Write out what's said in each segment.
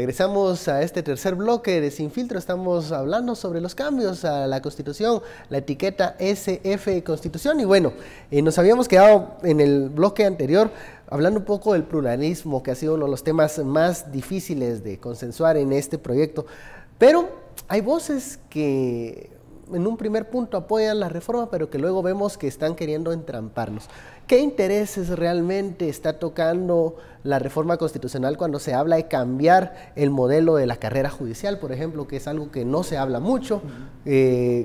Regresamos a este tercer bloque de Sin Filtro. Estamos hablando sobre los cambios a la Constitución, la etiqueta SF Constitución. Y bueno, nos habíamos quedado en el bloque anterior hablando un poco del pluralismo, que ha sido uno de los temas más difíciles de consensuar en este proyecto. Pero hay voces que en un primer punto apoyan la reforma, pero que luego vemos que están queriendo entramparnos. ¿Qué intereses realmente está tocando la reforma constitucional cuando se habla de cambiar el modelo de la carrera judicial, por ejemplo, que es algo que no se habla mucho?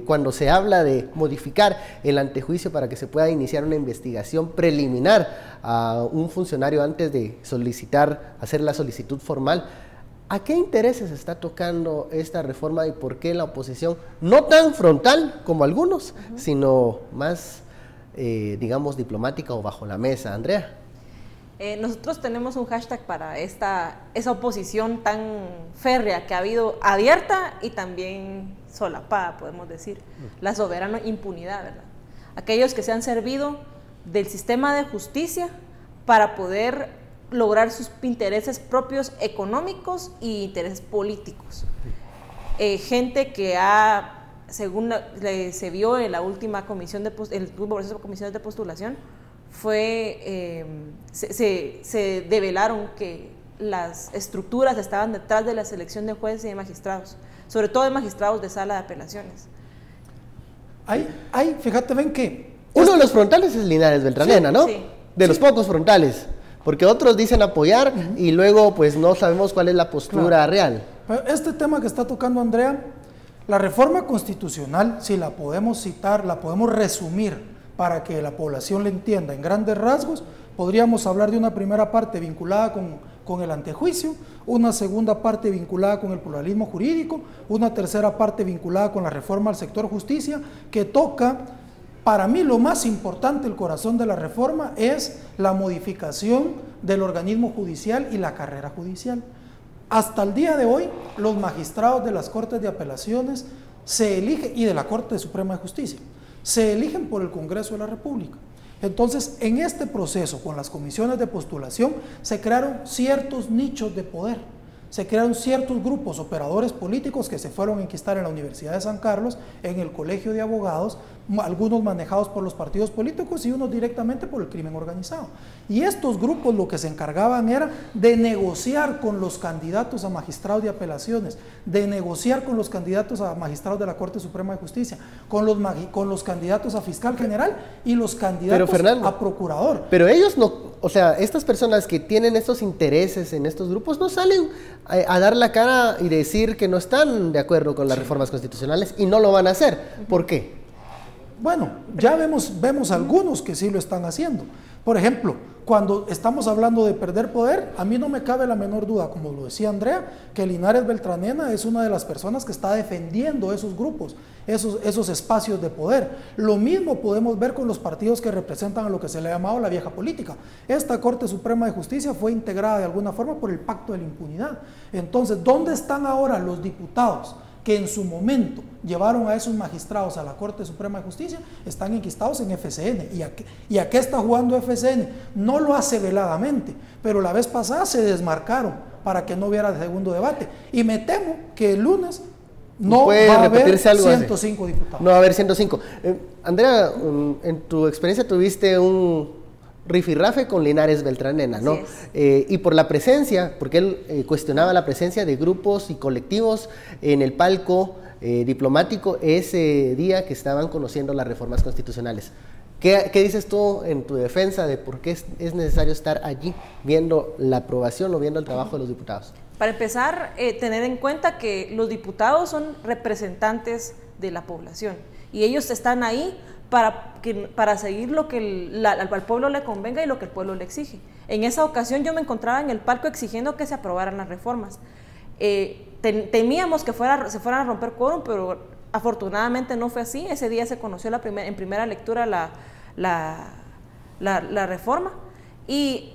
Cuando se habla de modificar el antejuicio para que se pueda iniciar una investigación preliminar a un funcionario antes de hacer la solicitud formal. ¿A qué intereses está tocando esta reforma y por qué la oposición, no tan frontal como algunos, sino más, digamos, diplomática o bajo la mesa? Andrea. Nosotros tenemos un hashtag para esa oposición tan férrea que ha habido, abierta y también solapada, podemos decir, la soberana impunidad, ¿verdad? Aquellos que se han servido del sistema de justicia para poder lograr sus intereses propios económicos y intereses políticos. Gente que según se vio en la última comisión de comisiones de postulación, se develaron que las estructuras estaban detrás de la selección de jueces y de magistrados, sobre todo de magistrados de sala de apelaciones. Fíjate, ven que uno de los frontales es Linares Beltranena, ¿no? Sí. De los pocos frontales. Porque otros dicen apoyar y luego pues no sabemos cuál es la postura real. Este tema que está tocando Andrea, la reforma constitucional, si la podemos citar, la podemos resumir para que la población la entienda en grandes rasgos, podríamos hablar de una primera parte vinculada con el antejuicio, una segunda parte vinculada con el pluralismo jurídico, una tercera parte vinculada con la reforma al sector justicia, que toca. Para mí lo más importante, el corazón de la reforma, es la modificación del organismo judicial y la carrera judicial. Hasta el día de hoy, los magistrados de las Cortes de Apelaciones se eligen, y de la Corte Suprema de Justicia, se eligen por el Congreso de la República. Entonces, en este proceso, con las comisiones de postulación, se crearon ciertos nichos de poder. Se crearon ciertos grupos, operadores políticos que se fueron a enquistar en la Universidad de San Carlos, en el Colegio de Abogados, algunos manejados por los partidos políticos y unos directamente por el crimen organizado. Y estos grupos lo que se encargaban era de negociar con los candidatos a magistrados de apelaciones, de negociar con los candidatos a magistrados de la Corte Suprema de Justicia, con los candidatos a fiscal general y los candidatos a procurador. Pero ellos no, o sea, estas personas que tienen estos intereses en estos grupos no salen a dar la cara y decir que no están de acuerdo con las reformas constitucionales y no lo van a hacer. ¿Por qué? Bueno, ya vemos algunos que sí lo están haciendo. Por ejemplo, cuando estamos hablando de perder poder, a mí no me cabe la menor duda, como lo decía Andrea, que Linares Beltranena es una de las personas que está defendiendo esos grupos, esos espacios de poder. Lo mismo podemos ver con los partidos que representan a lo que se le ha llamado la vieja política. Esta Corte Suprema de Justicia fue integrada de alguna forma por el Pacto de la Impunidad. Entonces, ¿dónde están ahora los diputados que en su momento llevaron a esos magistrados a la Corte Suprema de Justicia? Están enquistados en FCN. ¿Y a qué está jugando FCN? No lo hace veladamente, pero la vez pasada se desmarcaron para que no hubiera segundo debate. Y me temo que el lunes no va a haber 105 diputados. No va a haber 105. Andrea, en tu experiencia tuviste un rifirrafe con Linares Beltranena, ¿no? Y por la presencia, porque él cuestionaba la presencia de grupos y colectivos en el palco diplomático ese día que estaban conociendo las reformas constitucionales. ¿Qué dices tú en tu defensa de por qué es necesario estar allí viendo la aprobación o viendo el trabajo de los diputados? Para empezar, tener en cuenta que los diputados son representantes de la población y ellos están ahí para seguir lo que al pueblo le convenga y lo que el pueblo le exige. En esa ocasión yo me encontraba en el palco exigiendo que se aprobaran las reformas. Temíamos que se fueran a romper quórum, pero afortunadamente no fue así. Ese día se conoció en primera lectura la reforma y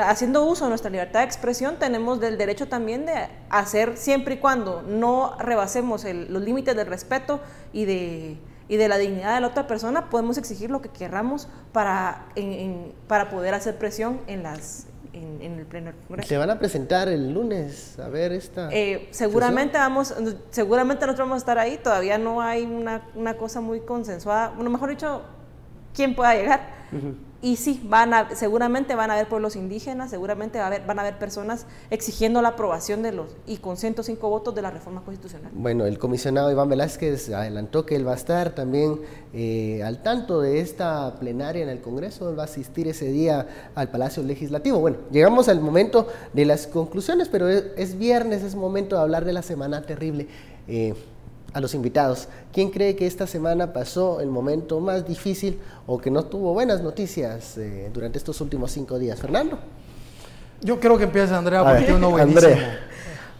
haciendo uso de nuestra libertad de expresión tenemos el derecho también de hacer, siempre y cuando no rebasemos los límites del respeto y de la dignidad de la otra persona, podemos exigir lo que querramos para poder hacer presión en el Pleno del Congreso. ¿Se van a presentar el lunes a ver esta seguramente nosotros vamos a estar ahí, todavía no hay una cosa muy consensuada, bueno, mejor dicho, quién pueda llegar. Y sí, seguramente van a haber pueblos indígenas, seguramente van a haber personas exigiendo la aprobación y con 105 votos de la reforma constitucional. Bueno, el comisionado Iván Velázquez adelantó que él va a estar también al tanto de esta plenaria en el Congreso, él va a asistir ese día al Palacio Legislativo. Bueno, llegamos al momento de las conclusiones, pero es viernes, es momento de hablar de la semana terrible. A los invitados, ¿quién cree que esta semana pasó el momento más difícil o que no tuvo buenas noticias durante estos últimos 5 días? ¿Fernando? Yo creo que empiece Andrea, porque tiene uno buenísimo. Andrea.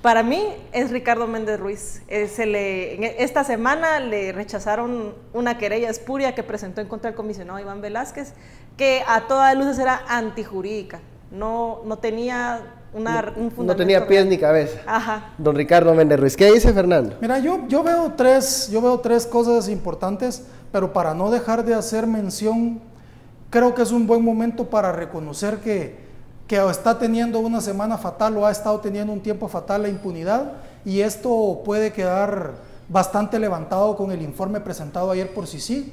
Para mí es Ricardo Méndez Ruiz. Esta semana le rechazaron una querella espuria que presentó en contra del comisionado Iván Velázquez, que a todas luces era antijurídica, no tenía un fundamento. No tenía pies ni cabeza. Ajá. Don Ricardo Méndez Ruiz. ¿Qué dice Fernando? Mira, yo veo tres cosas importantes, pero para no dejar de hacer mención, creo que es un buen momento para reconocer que está teniendo una semana fatal o ha estado teniendo un tiempo fatal la impunidad, y esto puede quedar bastante levantado con el informe presentado ayer por CICIG.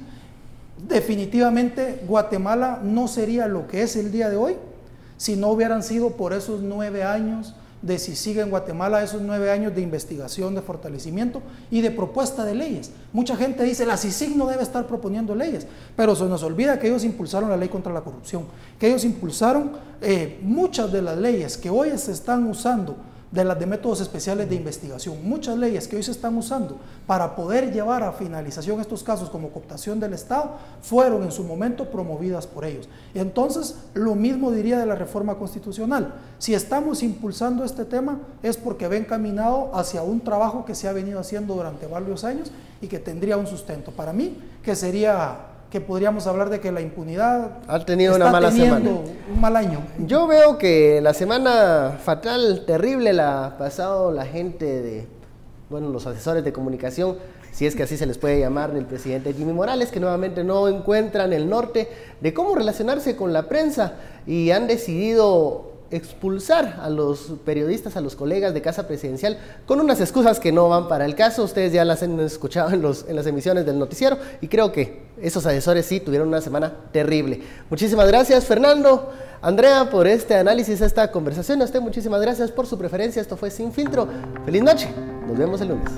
Definitivamente Guatemala no sería lo que es el día de hoy si no hubieran sido por esos 9 años de CICIG en Guatemala, esos 9 años de investigación, de fortalecimiento y de propuesta de leyes. Mucha gente dice, la CICIG no debe estar proponiendo leyes, pero se nos olvida que ellos impulsaron la ley contra la corrupción, que ellos impulsaron muchas de las leyes que hoy se están usando, de las de métodos especiales de investigación, muchas leyes que hoy se están usando para poder llevar a finalización estos casos como cooptación del Estado, fueron en su momento promovidas por ellos. Entonces, lo mismo diría de la reforma constitucional. Si estamos impulsando este tema es porque va encaminado hacia un trabajo que se ha venido haciendo durante varios años y que tendría un sustento. Para mí, que podríamos hablar de que la impunidad ha tenido una mala semana, un mal año. Yo veo que la semana fatal, terrible, la ha pasado la gente de, los asesores de comunicación, si es que así se les puede llamar, del presidente Jimmy Morales, que nuevamente no encuentran el norte de cómo relacionarse con la prensa y han decidido expulsar a los periodistas, a los colegas de Casa Presidencial, con unas excusas que no van para el caso. Ustedes ya las han escuchado en las emisiones del noticiero, y creo que esos asesores sí tuvieron una semana terrible. Muchísimas gracias, Fernando, Andrea, por este análisis, esta conversación. A usted muchísimas gracias por su preferencia. Esto fue Sin Filtro. Feliz noche, nos vemos el lunes.